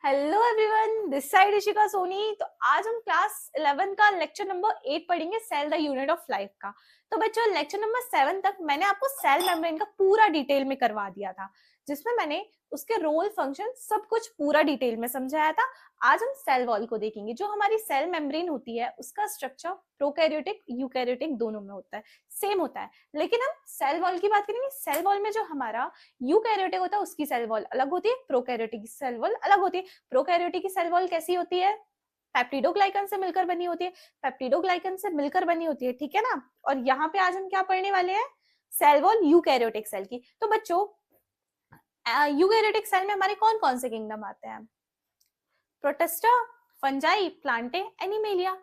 Hello everyone, this side Rishika Soni. तो आज हम क्लास 11 का लेक्चर नंबर 8 पढ़ेंगे, cell the unit of life का। तो बच्चों, लेक्चर नंबर 7 तक मैंने आपको सेल मेम्ब्रेन का पूरा डिटेल में करवा दिया था, जिसमें मैंने उसके रोल, फंक्शन सब कुछ पूरा डिटेल में समझाया था। आज हम सेल वॉल को देखेंगे। जो हमारी सेल मेम्ब्रेन होती है उसका स्ट्रक्चर प्रोकैरियोटिक यूकैरियोटिक दोनों में होता है, सेम होता है। लेकिन हम सेल वॉल की बात करेंगे। सेल वॉल में जो हमारा यूकैरियोटिक होता है उसकी सेल वॉल अलग होती है, प्रोकैरियोटिक की सेल वॉल अलग होती है। प्रोकैरियोटिक की सेल वॉल कैसी होती है? पेप्टिडोग्लाइकन से मिलकर बनी होती है, पेप्टिडोग्लाइकन से मिलकर बनी होती है, ठीक है ना। और यहाँ पे आज हम क्या पढ़ने वाले हैं? सेल वॉल यूकैरियोटिक सेल की। तो बच्चों, यूकैरियोटिक सेल में हमारे कौन कौन से किंगडम आते हैं? Protista, fungi, plantae, animalia.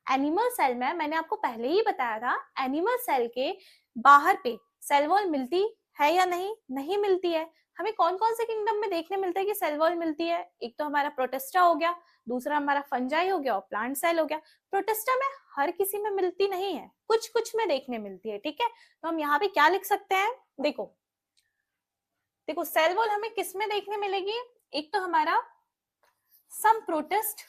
Animal cell में मैंने आपको पहले ही बताया था, एनिमल सेल के बाहर पे सेल वॉल मिलती है या नहीं? नहीं मिलती है। हमें कौन कौन से किंगडम में देखने मिलता है कि सेल वॉल मिलती है? एक तो हमारा प्रोटिस्टा हो गया, दूसरा हमारा फंजाई हो गया और प्लांट सेल हो गया। प्रोटिस्टा में हर किसी में मिलती नहीं है, कुछ कुछ में देखने मिलती है, ठीक है। तो हम यहाँ पे क्या लिख सकते हैं? देखो देखो, सेल वॉल हमें किस में देखने मिलेगी? एक तो हमारा सम प्रोटिस्ट,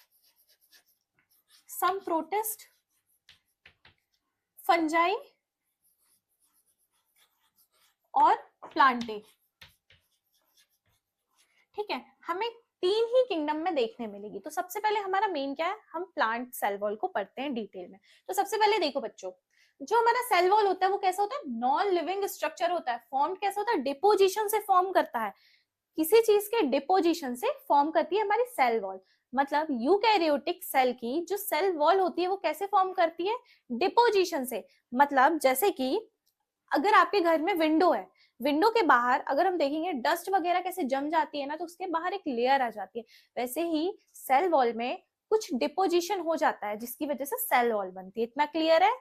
फंजाई और प्लांटे, ठीक है। हमें तीन ही किंगडम में देखने मिलेगी। तो सबसे पहले हमारा मेन क्या है? हम प्लांट सेल वॉल को पढ़ते हैं डिटेल में। तो सबसे पहले देखो बच्चों, जो हमारा सेल वॉल होता है वो कैसा होता है? नॉन लिविंग स्ट्रक्चर होता है। फॉर्म कैसा होता है? डिपोजिशन से फॉर्म करता है। किसी चीज के डिपोजिशन से फॉर्म करती है हमारी सेल वॉल। मतलब यूकैरियोटिक सेल की जो सेल वॉल होती है वो कैसे फॉर्म करती है? डिपोजिशन से। मतलब जैसे कि अगर आपके घर में विंडो है, विंडो के बाहर अगर हम देखेंगे डस्ट वगैरह कैसे जम जाती है ना, तो उसके बाहर एक लेयर आ जाती है। वैसे ही सेल वॉल में कुछ डिपोजिशन हो जाता है जिसकी वजह से सेल वॉल बनती है। इतना क्लियर है?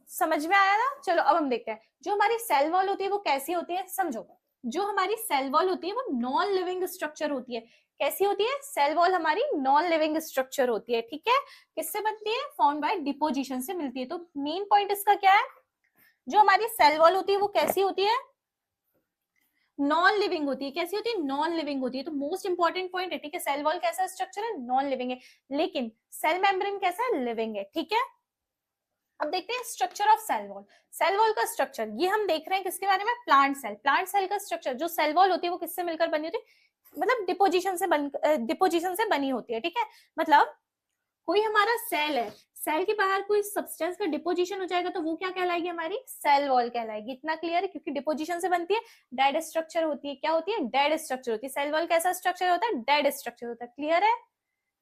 समझ में आया ना? चलो अब हम देखते हैं जो हमारी सेल वॉल होती है वो कैसी होती है। समझो, जो हमारी सेल वॉल होती है वो नॉन लिविंग स्ट्रक्चर होती है। कैसी होती है? सेल वॉल हमारी नॉन लिविंग स्ट्रक्चर होती है, ठीक है। किससे बनती है? फॉर्म बाय डिपोजिशन से मिलती है। तो मेन पॉइंट इसका क्या है? जो हमारी सेल वॉल होती है वो कैसी होती है? नॉन लिविंग होती है। कैसी होती है? नॉन लिविंग होती है। तो मोस्ट इंपॉर्टेंट पॉइंट है, ठीक है। सेल वॉल कैसा स्ट्रक्चर है? नॉन लिविंग है। लेकिन सेल मेम्ब्रेन कैसा है? लिविंग है, ठीक है। अब देखते हैं structure of cell wall. Cell wall का स्ट्रक्चर ये हम देख रहे हैं किसके बारे में? Plant cell. प्लांट सेल का स्ट्रक्चर, जो सेल वॉल होती है वो किससे मिलकर बनी होती है? मतलब डिपोजिशन से बनी होती है, ठीक है। मतलब कोई हमारा सेल है, सेल के बाहर कोई सब्सटेंस का डिपोजिशन हो जाएगा तो वो क्या कहलाएगी? हमारी सेल वॉल कहलाएगी। इतना क्लियर है? क्योंकि डिपोजिशन से बनती है, डेड स्ट्रक्चर होती है। क्या होती है? डेड स्ट्रक्चर होती है। सेल वॉल कैसा स्ट्रक्चर होता है? डेड स्ट्रक्चर होता है। क्लियर है?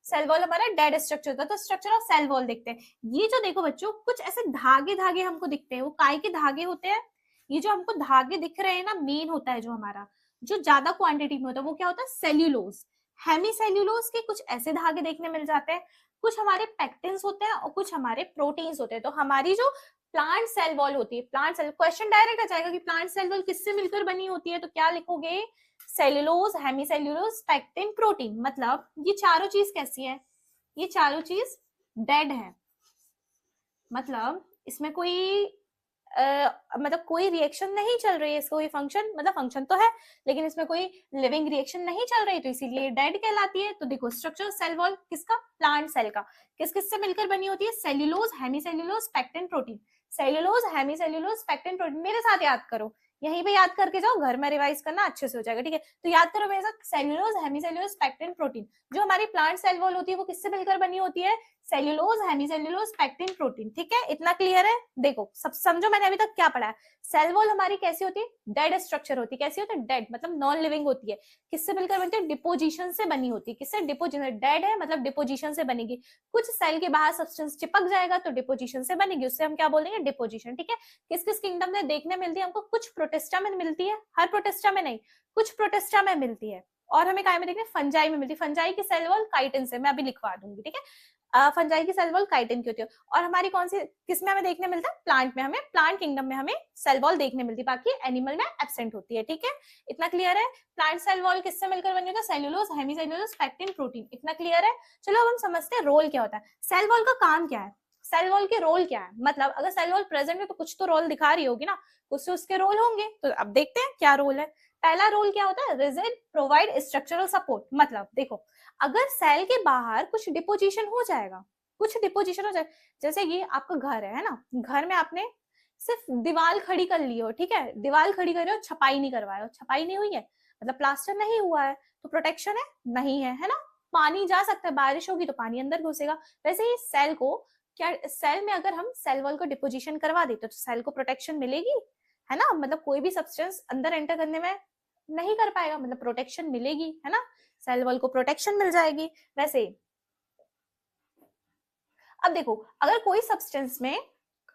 सेल वॉल हमारा डेड स्ट्रक्चर होता है। तो स्ट्रक्चर ऑफ सेल वॉल देखते हैं। ये जो देखो बच्चों, कुछ ऐसे धागे धागे हमको दिखते हैं, वो काय के धागे होते हैं? ये जो हमको धागे दिख रहे हैं ना, मेन होता है जो हमारा, जो ज्यादा क्वांटिटी में होता है वो क्या होता है? सेल्यूलोज। हेमीसेल्यूलोज के कुछ ऐसे धागे देखने मिल जाते हैं। कुछ हमारे पेक्टिन्स होते हैं और कुछ हमारे प्रोटीन्स होते हैं। तो हमारी जो प्लांट सेल वॉल होती है, प्लांट सेल, क्वेश्चन डायरेक्ट आ जाएगा कि प्लांट सेल वॉल किससे मिलकर बनी होती है, तो क्या लिखोगे? Cellulose, hemicellulose, pectin, protein. मतलब ये चारों चीज कैसी है? ये चारों चीज डेड है। मतलब इसमें कोई मतलब कोई रिएक्शन नहीं चल रही है, इसका कोई फंक्शन, मतलब फंक्शन तो है लेकिन इसमें कोई लिविंग रिएक्शन नहीं चल रही, तो इसीलिए डेड कहलाती है। तो देखो स्ट्रक्चर सेल वॉल किसका? प्लांट सेल का। किस किस से मिलकर बनी होती है? Cellulose, hemicellulose, pectin, protein. Cellulose, hemicellulose, pectin, protein. मेरे साथ याद करो, यहीं पे याद करके जाओ, घर में रिवाइज करना अच्छे से हो जाएगा, ठीक है। तो याद करो मेरे साथ, सेल्यूलोज, हेमीसेल्यूलोज, पेक्टिन, प्रोटीन। जो हमारी प्लांट सेल वॉल होती है वो किससे मिलकर बनी होती है? सेल्यूलोज, हेमीसेल्यूलोज, पेक्टिन, प्रोटीन, ठीक है। इतना क्लियर है? देखो सब समझो मैंने अभी तक क्या पढ़ा है। सेल वॉल हमारी कैसी होती है? डेड स्ट्रक्चर होती है। कैसी होती है? डेड, मतलब नॉन लिविंग होती है। किससे मिलकर बनती है? डिपोजिशन से बनी होती है। किससे? डिपोजिशन। डेड है मतलब डिपोजिशन से बनेगी। कुछ सेल के बाहर सब्सटेंस चिपक जाएगा तो डिपोजिशन से बनेगी, उससे हम क्या बोलेंगे? डिपोजिशन, ठीक है। किस किस किंगडम में देखने मिलती है हमको? कुछ प्रोटिस्टा में मिलती है, हर प्रोटिस्टा में नहीं, कुछ प्रोटिस्टा में मिलती है। और हमें काय में देखने? फंजाई में मिलती है। फंजाई की सेल वॉल काइटिन से, मैं अभी लिखवा दूंगी, ठीक है। फंजाई की सेल वॉल काइटिन की होती है। और हमारी कौन सी, किस में हमें देखने मिलता है? प्लांट में, हमें प्लांट किंगडम में हमें सेल वॉल देखने मिलती है, बाकी एनिमल में एब्सेंट होती है, ठीक है। इतना क्लियर है? प्लांट सेल वॉल किससे मिलकर बनी होती है? Cellulose, hemicellulose, pectin, protein. इतना क्लियर है? चलो अब हम समझते हैं रोल क्या होता है। सेल वॉल का काम क्या है? सेल वॉल के रोल क्या है? मतलब अगर सेल वॉल प्रेजेंट है तो कुछ तो रोल दिखा रही होगी ना, कुछ तो उसके रोल होंगे। तो अब देखते हैं क्या रोल है। पहला रोल क्या होता है, रिजिड प्रोवाइड स्ट्रक्चरल सपोर्ट। मतलब देखो, अगर सेल के बाहर कुछ डिपोजिशन हो जाएगा, कुछ डिपोजिशन हो जाए, जैसे कि आपका घर है ना, घर में आपने सिर्फ दीवार खड़ी कर ली हो, ठीक है, दीवार खड़ी कर रहे हो, छपाई नहीं करवाए हो, छपाई नहीं हुई है मतलब प्लास्टर नहीं हुआ है, तो प्रोटेक्शन है नहीं है ना, पानी जा सकता है, बारिश होगी तो पानी अंदर घुसेगा। वैसे ही सेल को, क्या सेल में अगर हम सेल वॉल को डिपोजिशन करवा देते तो सेल को प्रोटेक्शन मिलेगी, है ना, मतलब कोई भी सब्सटेंस अंदर एंटर करने में नहीं कर पाएगा, मतलब प्रोटेक्शन मिलेगी, है ना, सेल वॉल को प्रोटेक्शन मिल जाएगी। वैसे अब देखो, अगर कोई सब्सटेंस में,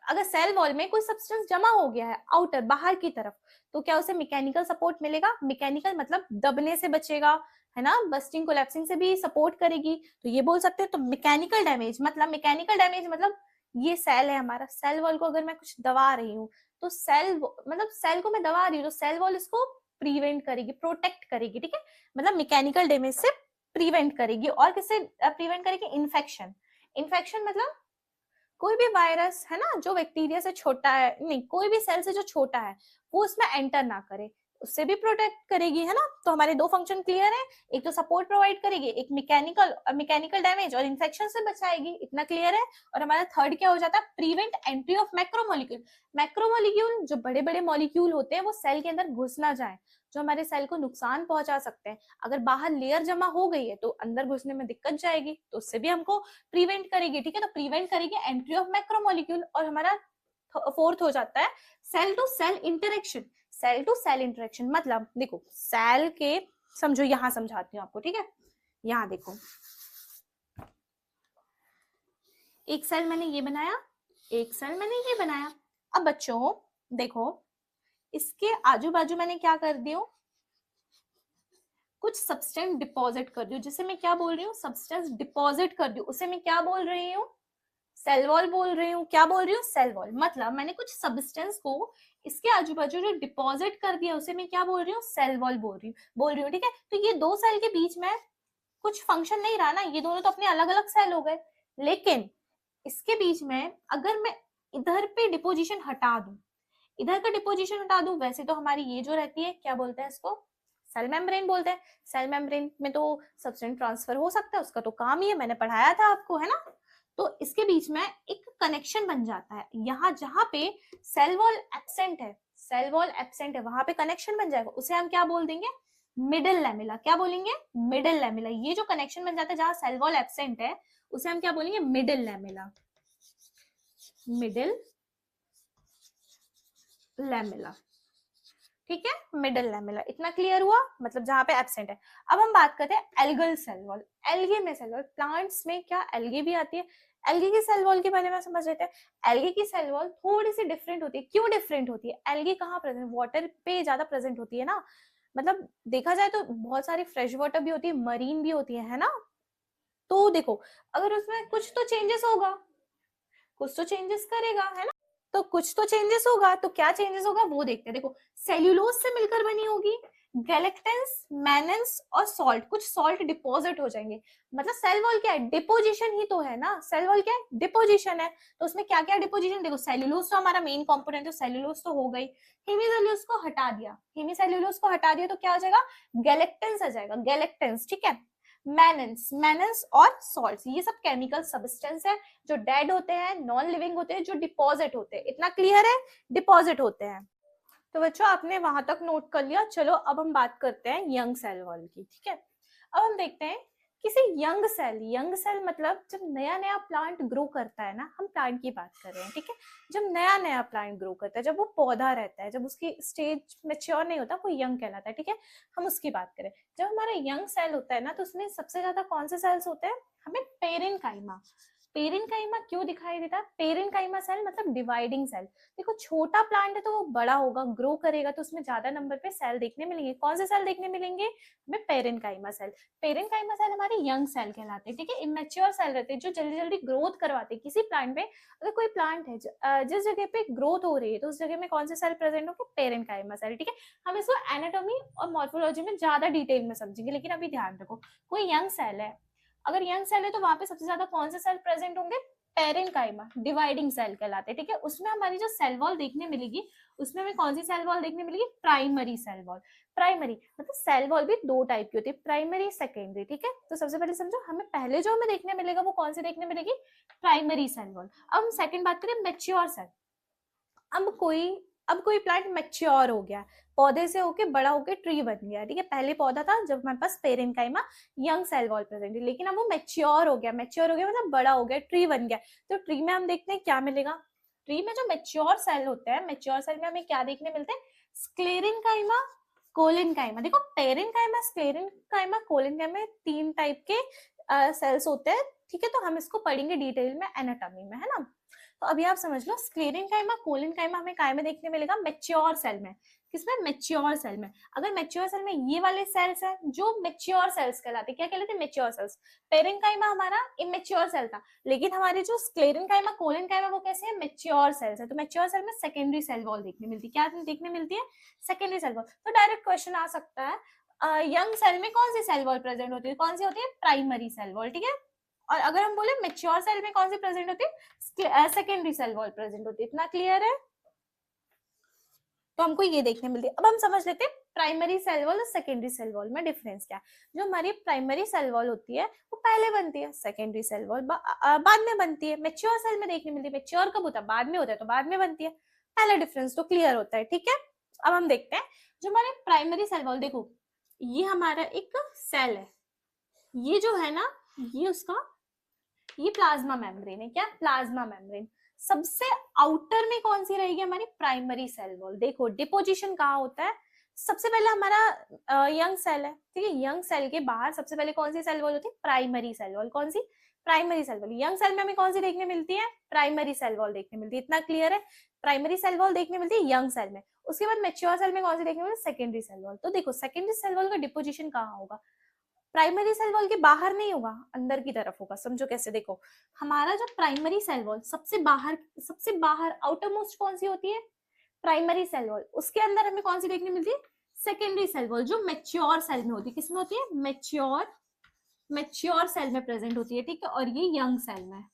अगर सेल वॉल में कोई सब्सटेंस जमा हो गया है आउटर बाहर की तरफ, तो क्या उसे मैकेनिकल सपोर्ट मिलेगा, मैकेनिकल मतलब दबने से बचेगा, है ना, बस्टिंग कोलैप्सिंग से भी सपोर्ट करेगी, तो ये बोल सकते हैं। तो मैकेनिकल डैमेज मतलब, मैकेनिकल डैमेज मतलब ये सेल है हमारा, सेल वॉल को अगर मैं कुछ दबा रही हूँ तो सेल मतलब सेल को मैं दबा रही हूँ तो सेल वॉल इसको प्रिवेंट करेगी, प्रोटेक्ट करेगी, ठीक है, मतलब मैकेनिकल डैमेज से प्रिवेंट करेगी। और किससे प्रिवेंट करेगी, इन्फेक्शन। इन्फेक्शन मतलब कोई भी वायरस, है ना, जो बैक्टीरिया से छोटा है, नहीं कोई भी सेल से जो छोटा है वो उसमें एंटर ना करे, उससे भी प्रोटेक्ट करेगी, है ना। तो हमारे दो फंक्शन क्लियर है, एक तो सपोर्ट प्रोवाइड करेगी, एक मैकेनिकल डैमेज और इन्फेक्शन से बचाएगी, इतना क्लियर है। और हमारा थर्ड क्या हो जाता है, prevent entry of macromolecule. Macromolecule जो बड़े बड़े मॉलिक्यूल होते हैं वो सेल के अंदर घुस ना जाए, जो हमारे सेल को नुकसान पहुंचा सकते हैं। अगर बाहर लेयर जमा हो गई है तो अंदर घुसने में दिक्कत जाएगी, तो उससे भी हमको प्रिवेंट करेगी, ठीक है। तो प्रिवेंट करेगी एंट्री ऑफ मैक्रोमोलिक्यूल। और हमारा फोर्थ हो जाता है cell to cell interaction. Cell to cell interaction मतलब देखो, सेल के, समझो यहां समझाती हूँ आपको, ठीक है। यहां देखो, एक सेल मैंने ये बनाया, एक सेल मैंने ये बनाया। अब बच्चों देखो, इसके आजू बाजू मैंने क्या कर दिया, कुछ सब्सटेंस डिपॉजिट कर दियो, जिसे मैं क्या बोल रही हूँ, सब्सटेंस डिपॉजिट कर दियो, उसे मैं क्या बोल रही हूँ, सेल वॉल बोल रही हूँ। क्या बोल रही हूँ, सेल वॉल। मतलब मैंने कुछ सब्सटेंस को इसके आजू बाजू जो डिपॉजिट कर दिया उसे मैं क्या बोल रही हूँ, सेल वॉल बोल रही हूँ, ठीक है। तो ये दो सेल के बीच में कुछ फंक्शन नहीं रहा ना, ये दोनों तो अपने अलग अलग सेल हो गए, लेकिन इसके बीच में अगर मैं इधर पे डिपोजिशन हटा दूं, इधर का डिपोजिशन हटा दूं, वैसे तो हमारी ये जो रहती है, क्या बोलते हैं इसको, सेल मेम्ब्रेन बोलते हैं। सेल मेम्ब्रेन में तो सब्सटेंस ट्रांसफर हो सकता है, उसका तो काम ही है, मैंने पढ़ाया था आपको, है ना। तो इसके बीच में एक कनेक्शन बन जाता है, यहाँ जहां पे सेल वॉल एब्सेंट है, सेल वॉल एब्सेंट है, वहां पे कनेक्शन बन जाएगा, उसे हम क्या बोल देंगे, मिडिल लैमेला। क्या बोलेंगे, मिडिल लैमेला। ये जो कनेक्शन बन जाता है जहां सेल वॉल एब्सेंट है, उसे हम क्या बोलेंगे, मिडिल लैमेला, मिडिल लैमेला, ठीक है, मिडिल लैमेला। इतना क्लियर हुआ, मतलब जहां पे एब्सेंट है। अब हम बात करते हैं एल्गल सेल वॉल। एल्गे में सेल वॉल, प्लांट्स में क्या एल्गे भी आती है, एल्गे की सेल वॉल के बारे में समझ लेते हैं। एल्गे की सेल वॉल थोड़ी सी डिफरेंट होती है। क्यों डिफरेंट होती है, एल्गे कहाँ प्रेजेंट, वाटर पे ज्यादा प्रेजेंट होती है ना, मतलब देखा जाए तो बहुत सारी फ्रेश वाटर भी होती है, मरीन भी होती है ना। तो देखो, अगर उसमें कुछ तो चेंजेस होगा, कुछ तो चेंजेस करेगा, है ना, तो कुछ तो चेंजेस होगा, तो क्या चेंजेस होगा वो देखते हैं। देखो, सेल्यूलोज से मिलकर बनी होगी, गैलेक्टेंस, मैनेंस और सॉल्ट, कुछ सॉल्ट डिपॉजिट हो जाएंगे। मतलब सेल वॉल क्या है, डिपोजिशन ही तो है ना, सेल वॉल क्या है, डिपोजिशन है। तो उसमें क्या क्या डिपोजिशन, देखो सेल्यूलोज तो हमारा मेन कंपोनेंट है, सेल्यूलोज तो हो गई। हेमीसेल्यूलोज को हटा दिया, हेमीसेल्यूलोज को हटा दिया तो क्या हो जाएगा, गैलेक्टेंस आ जाएगा, गैलेक्टेंस, ठीक है। मैनेंस, मैनेंस और सॉल्ट, ये सब केमिकल सब्सटेंस है जो डेड होते हैं, नॉन लिविंग होते हैं, जो डिपॉजिट होते हैं। इतना क्लियर है, डिपॉजिट होते हैं। तो बच्चों आपने वहां तक नोट कर लिया। चलो अब हम बात करते हैं यंग सेल वॉल की, ठीक है। अब हम देखते हैं किसी यंग सेल, यंग सेल मतलब जब नया नया प्लांट ग्रो करता है ना, हम प्लांट की बात कर रहे हैं, ठीक है। जब नया नया प्लांट ग्रो करता है, जब वो पौधा रहता है, जब उसकी स्टेज मैच्योर नहीं होता, वो यंग कहलाता है, ठीक है। हम उसकी बात करें, जब हमारा यंग सेल होता है ना, तो उसमें सबसे ज्यादा कौन से सेल्स होते हैं, हमें पेरेन्काइमा, पेरेन्काइमा क्यों दिखाई देता है, पेरेन्काइमा सेल मतलब डिवाइडिंग सेल। देखो छोटा प्लांट है तो वो बड़ा होगा, ग्रो करेगा, तो उसमें ज्यादा नंबर पे सेल देखने मिलेंगे। कौन से सेल देखने मिलेंगे, हमें पेरेन्काइमा सेल। पेरेन्काइमा सेल हमारे यंग सेल कहलाते हैं, ठीक है। इमेच्योर सेल रहते हैं जो जल्दी जल्दी ग्रोथ करवाते हैं किसी प्लांट में। अगर कोई प्लांट है जिस जगह पे ग्रोथ हो रही है, तो उस जगह में कौन से सेल प्रेजेंट होंगे, पेरेन्काइमा सेल, ठीक है। हम इसको एनाटॉमी और मॉर्फोलॉजी में ज्यादा डिटेल में समझेंगे, लेकिन अभी ध्यान रखो, कोई यंग सेल है, अगर यंग सेल है तो वहां पे सबसे ज्यादा कौन से सेल प्रेजेंट होंगे, पेरेन्काइमा डिवाइडिंग सेल कहलाते हैं, ठीक है। उसमें हमारी जो सेल वॉल देखने मिलेगी, उसमें हमें कौन सी सेल वॉल देखने मिलेगी, प्राइमरी सेल वॉल। प्राइमरी मतलब सेल वॉल भी दो टाइप की होती है, प्राइमरी सेकेंडरी, ठीक है। तो सबसे पहले समझो, हमें पहले जो हमें देखने मिलेगा वो कौन सी देखने मिलेगी, प्राइमरी सेल वॉल। अब हम सेकंड बात करें, मैच्योर सेल। अब कोई प्लांट मैच्योर हो गया, पौधे से होके बड़ा होके ट्री बन गया, ठीक है। पहले पौधा था जब हमारे पास parenchyma young cell wall present है, लेकिन अब वो मैच्योर हो गया मतलब बड़ा हो गया, ट्री बन गया। तो ट्री में हम देखते हैं क्या मिलेगा, ट्री में जो मैच्योर सेल होते हैं, मैच्योर सेल में हमें क्या देखने मिलते हैं, स्क्लेरेन्काइमा, कोलेन्काइमा। देखो पेरेन्काइमा, स्क्लेरेन्काइमा, कोलेन्काइमा, तीन टाइप के सेल्स होते हैं, ठीक है। तो हम इसको पढ़ेंगे डिटेल में एनाटॉमी में, है ना। तो अभी आप समझ लो, स्क्लेरेन्काइमा, कोलेन्काइमा हमें काय में देखने मिलेगा, मैच्योर सेल में। किसमें, मैच्योर सेल में। अगर मैच्योर सेल में ये वाले सेल्स हैं जो मैच्योर सेल्स कहलाते हैं, क्या कहलाते हैं, मैच्योर सेल्स। पेरेन्काइमा हमारा इमेच्योर सेल था, लेकिन हमारे जो स्क्लेरेन्काइमा, कोलेन्काइमा वो कैसे हैं, मैच्योर सेल्स है। तो मैच्योर सेल में सेकेंडरी सेल वॉल देखने मिलती है, क्या देखने मिलती है, सेकेंडरी सेल वॉल। तो डायरेक्ट क्वेश्चन आ सकता है, यंग सेल में कौन सी सेल वॉल प्रेजेंट होती है, कौन सी होती है, प्राइमरी सेल वॉल, ठीक है। और अगर हम बोले मैच्योर सेल में कौन सी प्रेजेंट होती है, सेकेंडरी सेल वॉल प्रेजेंट होती है। इतना क्लियर है, तो हमको ये देखने मिलती है। अब हम समझ लेते हैं प्राइमरी सेल वॉल और सेकेंडरी सेल वॉल में डिफरेंस क्या है। जो हमारी प्राइमरी सेल वॉल होती है वो पहले बनती है, सेकेंडरी सेल वॉल बाद में बनती है। मैच्योर सेल में देखने मिलती है, मैच्योर कब होता है, बाद में होता है, तो बाद में बनती है। पहला डिफरेंस तो क्लियर होता है, ठीक है। अब हम देखते हैं जो हमारे प्राइमरी सेल वॉल, देखो ये हमारा एक सेल है, ये जो है ना, ये प्लाज्मा मेम्ब्रेन है, क्या, प्लाज्मा मेम्ब्रेन। सबसे आउटर में कौन सी रहेगी, हमारी प्राइमरी सेल वॉल। देखो डिपोजिशन कहाँ होता है, सबसे पहले हमारा यंग सेल है, ठीक है। यंग सेल के बाहर सबसे पहले कौन सी सेल वॉल होती है, प्राइमरी सेल वॉल। कौन सी, primary cell wall. Young cell में हमें कौन सी देखने मिलती है, प्राइमरी सेल वॉल देखने मिलती है। इतना क्लियर है, प्राइमरी सेल वॉल देखने मिलती है यंग सेल में। उसके बाद मैच्योर सेल में कौन सी देखने मिलती है, सेकेंडरी सेल वॉल। तो देखो सेकेंडरी सेल वॉल का डिपोजिशन कहाँ होगा, प्राइमरी सेल वॉल के बाहर नहीं होगा, अंदर की तरफ होगा। समझो कैसे, देखो हमारा जो प्राइमरी सेल वॉल सबसे बाहर आउटर मोस्ट कौन सी होती है, प्राइमरी सेल वॉल। उसके अंदर हमें कौन सी देखने मिलती है, सेकेंडरी सेल वॉल, जो मैच्योर सेल में होती है। किसमें होती है, मैच्योर सेल में प्रेजेंट होती है, ठीक है। और ये यंग सेल में।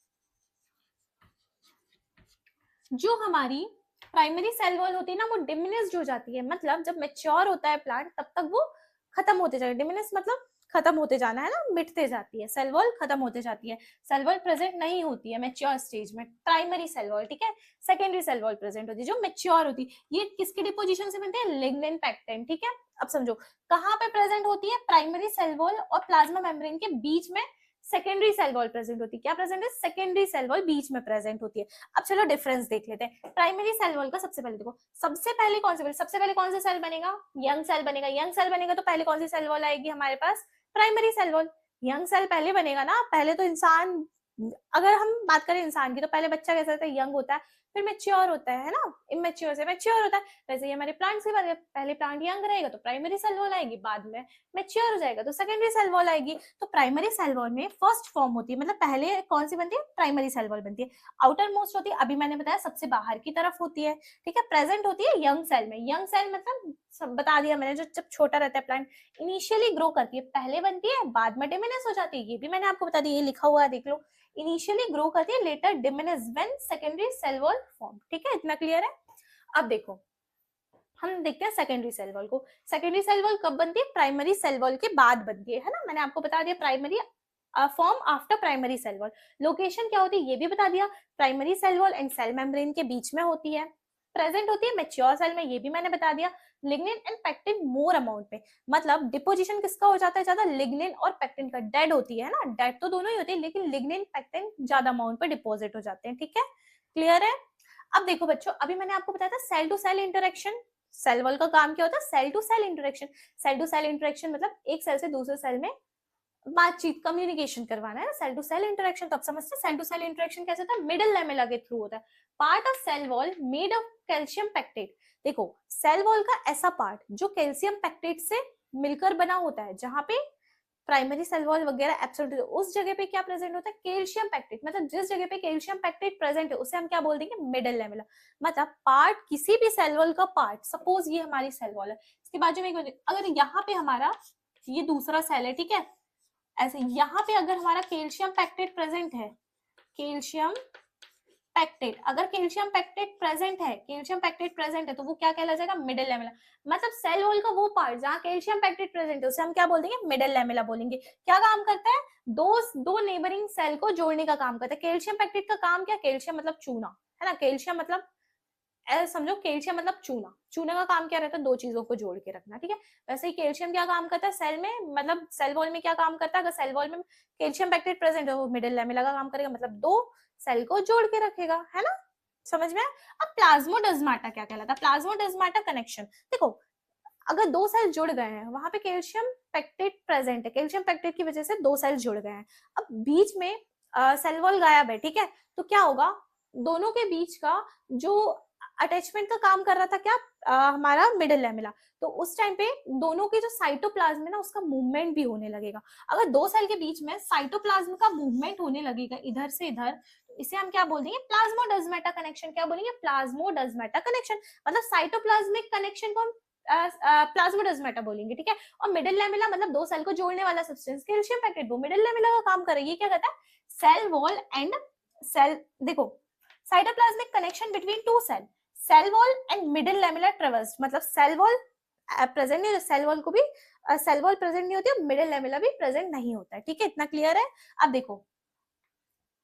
जो हमारी प्राइमरी सेल वॉल होती है ना, वो डिमिनिश्ड हो जाती है, मतलब जब मैच्योर होता है प्लांट तब तक वो खत्म होते जाएगा। डिमिनिश मतलब खत्म होते जाना, है ना, मिटते जाती है, सेल वॉल खत्म होते जाती है। सेल वॉल प्रेजेंट नहीं होती है मैच्योर स्टेज में, प्राइमरी सेल वॉल, ठीक है। सेकेंडरी सेल वॉल प्रेजेंट होती है जो मैच्योर होती है। ये किसके डिपोजिशन से बनते हैं, लिग्निन पेक्टिन, ठीक है। अब समझो कहाँ पे प्रेजेंट होती है, प्राइमरी सेल वॉल और प्लाज्मा मेम्ब्रेन के बीच में सेकेंडरी सेल वॉल प्रेजेंट होती है। क्या प्रेजेंट है, सेकेंडरी सेल वॉल बीच में प्रेजेंट होती है। अब चलो डिफरेंस देख लेते हैं। प्राइमरी सेल वॉल का सबसे पहले देखो, सबसे पहले कौन सा सेल बनेगा, यंग सेल बनेगा। यंग सेल बनेगा तो पहले कौन सी सेल वॉल आएगी हमारे पास, primary cell wall. Young cell पहले बनेगा ना, पहले तो इंसान, अगर हम बात करें इंसान की, तो पहले बच्चा कैसा होता है, यंग होता है, फिर मैच्योर होता है ना, इमेच्योर से मैच्योर होता है। वैसे ही हमारे प्लांट से बात, पहले प्लांट यंग रहेगा तो प्राइमरी सेल वॉल आएगी, बाद में मैच्योर हो जाएगा तो सेकेंडरी सेल वॉल आएगी। तो प्राइमरी सेल वॉल में फर्स्ट फॉर्म होती है, मतलब पहले कौन सी बनती है, प्राइमरी सेल वॉल बनती है। आउटर मोस्ट होती है, अभी मैंने बताया सबसे बाहर की तरफ होती है, ठीक है। प्रेजेंट होती है यंग सेल में। यंग सेल मतलब सब बता दिया मैंने, जो जब छोटा रहता है प्लांट, इनिशियली ग्रो करती है, पहले बनती है बाद में डिमिनिश हो जाती है। ये भी मैंने आपको बता दिया, ये लिखा हुआ है देख लो, इनिशियली ग्रो करती है, later diminish when secondary cell wall form, ठीक है। इतना क्लियर है। अब देखो हम देखते हैं सेकेंडरी सेल वॉल को। सेकेंडरी सेल वॉल कब बनती है, प्राइमरी सेल वॉल के बाद बनती है ना। मैंने आपको बता दिया primary form after primary cell wall. Location क्या होती है ये भी बता दिया, primary cell wall and cell membrane के बीच में होती है। प्रेजेंट होती है मैच्योर सेल में, ये भी मैंने बता दिया। Lignin and pectin more amount में, मतलब डिपोजिशन किसका हो जाता है ज्यादा, लिग्निन और पेक्टिन का। डेड होती है ना, डेड तो दोनों ही होते हैं, लेकिन लिग्निन पेक्टिन ज्यादा अमाउंट पे डिपोजिट हो जाते हैं, ठीक है। क्लियर है। अब देखो बच्चों, अभी मैंने आपको बताया था cell to cell interaction. Cell wall का काम क्या होता है, cell to cell interaction. Cell to cell interaction मतलब एक सेल से दूसरे सेल में बातचीत, कम्युनिकेशन करवाना है ना, सेल टू सेल इंटरेक्शन। तो अब समझते हैं सेल टू सेल इंटरेक्शन कैसे होता है, मिडिल लैमेला के थ्रू होता है। Part of cell wall made of calcium pectate. देखो सेल वॉल का ऐसा पार्ट जो कैल्शियम पेक्टेट से मिलकर बना होता है, जहां पे प्राइमरी सेल वॉल वगैरह एब्सेंट होता है, उस जगह पे क्या प्रेजेंट होता है, कैल्शियम पेक्टेट। मतलब जिस जगह पे कैल्शियम पेक्टेट प्रेजेंट है उसे हम क्या बोल देंगे, मिडिल लैमेला। मतलब पार्ट, किसी भी सेल वॉल का पार्ट, सपोज ये हमारी सेल वॉल है, इसके बाजू में अगर यहाँ पे हमारा ये दूसरा सेल है, ठीक है, ऐसे यहाँ पे अगर हमारा कैल्शियम पेक्टेट प्रेजेंट है, कैल्शियम पैक्टेट। अगर कैल्शियम पैक्टेट प्रेजेंट है, कैल्शियम पैक्टेट प्रेजेंट है तो वो क्या कहला जाएगा, मिडिल लैमेला। मतलब सेल वॉल का वो पार्ट जहां कैल्शियम पैक्टेट प्रेजेंट है उसे हम क्या बोल देंगे, मिडिल लैमेला बोलेंगे। क्या काम करता है, दो नेबरिंग सेल को जोड़ने का काम करता है। कैल्शियम पैक्टेट का काम क्या, कैल्शियम मतलब चूना है ना, कैल्शियम मतलब ऐसे समझो, कैल्शियम मतलब चूना, चूने का काम क्या रहता है, दो चीजों को जोड़ के रखना, ठीक है। वैसे ही कैल्शियम क्या काम करता है सेल में, मतलब सेल वॉल में क्या काम करता है, अगर सेल वॉल में कैल्शियम पैक्टेट प्रेजेंट है वो मिडिल लैमेला का काम करेगा, मतलब दो सेल को जोड़ के रखेगा, है ना, समझ में। अब प्लाज्मोडेस्माटा क्या कहलाता है, प्लाज्मोडेस्माटा कनेक्शन। देखो अगर दो सेल जुड़ गए हैं, वहां पे कैल्शियम पैक्टेट प्रेजेंट है, कैल्शियम पैक्टेट की वजह से दो सेल जुड़ गए हैं, अब बीच में सेल वॉल गायब है, ठीक है, तो क्या होगा, दोनों के बीच का जो अटैचमेंट का काम कर रहा था क्या, हमारा मिडिल लैमेला, तो उस टाइम पे दोनों के जो साइटोप्लाज्म है ना उसका मूवमेंट भी होने लगेगा। अगर दो सेल के बीच में साइटोप्लाज्म का मूवमेंट होने लगेगा इधर से इधर, तो इसे हम क्या बोल देंगे, प्लाज्मोडेस्माटा कनेक्शन। क्या बोलेंगे, प्लाज्मोडेस्माटा कनेक्शन। मतलब साइटोप्लाज्मिक कनेक्शन को हम प्लाज्मोडेस्माटा बोलेंगे, ठीक है। और मिडिल लैमेला मतलब दो सेल को जोड़ने वाला सब्सटेंस कैल्शियम पैकेट, वो मिडिल लैमेला का काम करेगी। ये क्या करता है, सेल वॉल एंड सेल, देखो cytoplasmic connection between two cell, cell wall and middle lamella traverse, मतलब सेल वॉल प्रेजेंट नहीं, सेल वॉल को भी सेल वॉल प्रेजेंट नहीं होती है, मिडिल लैमेला भी प्रेजेंट नहीं होता है, ठीक है, इतना क्लियर है। अब देखो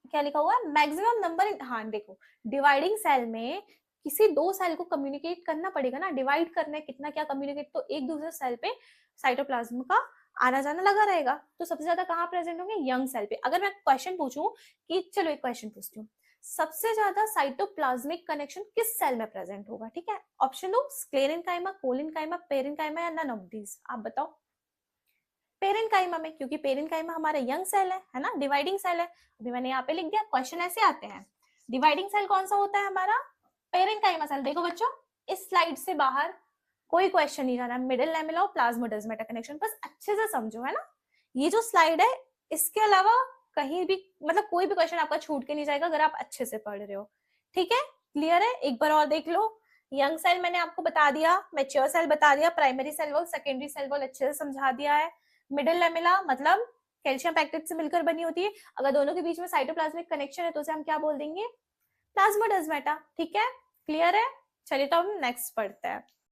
क्या लिखा हुआ है, मैक्सिमम नंबर इन, हाँ देखो डिवाइडिंग सेल में किसी दो सेल को कम्युनिकेट करना पड़ेगा ना, डिवाइड करना है कितना क्या कम्युनिकेट, तो एक दूसरे सेल पे साइटोप्लाज्म का आना जाना लगा रहेगा, तो सबसे ज्यादा कहाँ प्रेजेंट होंगे, यंग सेल पे। अगर मैं क्वेश्चन पूछूं कि, चलो एक क्वेश्चन पूछती हूँ, सबसे ज्यादा साइटोप्लाज्मिक कनेक्शन किस सेल में प्रेजेंट होगा, ठीक है, ऑप्शन दो, स्क्लेरेनकाइमा, कोलिनकाइमा, पेरेनकाइमा या नन ऑफ दीज, आप बताओ। पेरेनकाइमा में, क्योंकि पेरेनकाइमा हमारा यंग सेल है ना, डिवाइडिंग सेल है, अभी मैंने यहाँ पे लिख दिया, क्वेश्चन ऐसे आते हैं। डिवाइडिंग सेल कौन सा होता है हमारा, पेरेनकाइमा सेल। देखो बच्चों इस स्लाइड से बाहर कोई क्वेश्चन नहीं जाना, मिडिल लैमेला और प्लाज्मोडेस्माटा कनेक्शन बस अच्छे से समझो, है ना। ये जो स्लाइड है इसके अलावा कहीं भी मतलब कोई भी क्वेश्चन आपका छूट के नहीं जाएगा अगर आप अच्छे से पढ़ रहे हो, ठीक है, क्लियर है। एक बार और देख लो, यंग सेल मैंने आपको बता दिया, मैच्योर सेल बता दिया, primary cell wall, secondary cell wall अच्छे से समझा दिया है। मिडिल लैमेला मतलब कैल्शियम पैक्टेट से मिलकर बनी होती है, अगर दोनों के बीच में साइटोप्लाज्मिक कनेक्शन है तो उसे हम क्या बोल देंगे, प्लाज्मोडेस्माटा, ठीक है, क्लियर है। चलिए तो हम नेक्स्ट पढ़ते हैं।